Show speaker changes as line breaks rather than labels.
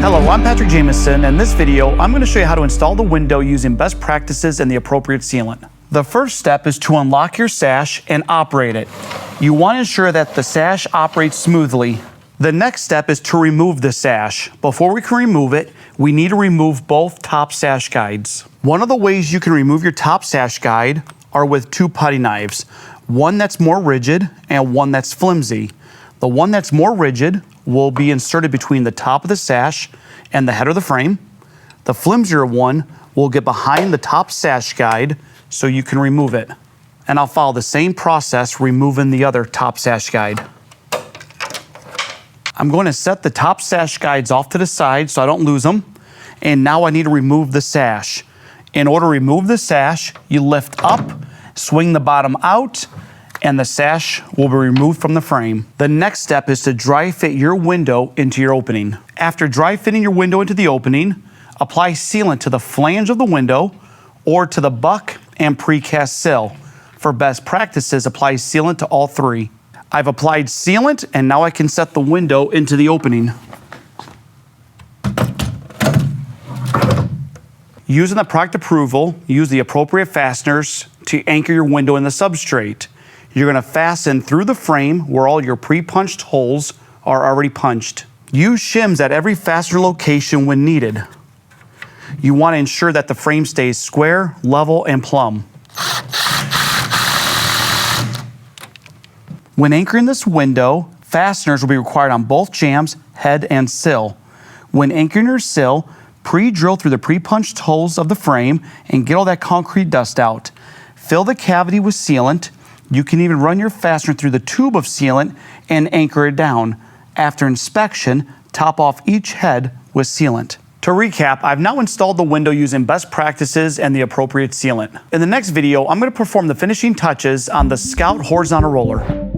Hello, I'm Patrick Jamison, and in this video, I'm going to show you how to install the window using best practices and the appropriate sealant. The first step is to unlock your sash and operate it. You want to ensure that the sash operates smoothly. The next step is to remove the sash. Before we can remove it, we need to remove both top sash guides. One of the ways you can remove your top sash guide are with two putty knives, one that's more rigid and one that's flimsy. The one that's more rigid will be inserted between the top of the sash and the head of the frame. The flimsier one will get behind the top sash guide so you can remove it. And I'll follow the same process removing the other top sash guide. I'm going to set the top sash guides off to the side so I don't lose them. And now I need to remove the sash. In order to remove the sash, you lift up, swing the bottom out, and the sash will be removed from the frame. The next step is to dry fit your window into your opening. After dry fitting your window into the opening, apply sealant to the flange of the window or to the buck and precast sill. For best practices, apply sealant to all three. I've applied sealant and now I can set the window into the opening. Using the product approval, use the appropriate fasteners to anchor your window in the substrate. You're going to fasten through the frame where all your pre-punched holes are already punched. Use shims at every fastener location when needed. You want to ensure that the frame stays square, level, and plumb. When anchoring this window, fasteners will be required on both jambs, head, and sill. When anchoring your sill, pre-drill through the pre-punched holes of the frame and get all that concrete dust out. Fill the cavity with sealant. You can even run your fastener through the tube of sealant and anchor it down. After inspection, top off each head with sealant. To recap, I've now installed the window using best practices and the appropriate sealant. In the next video, I'm going to perform the finishing touches on the Scout horizontal roller.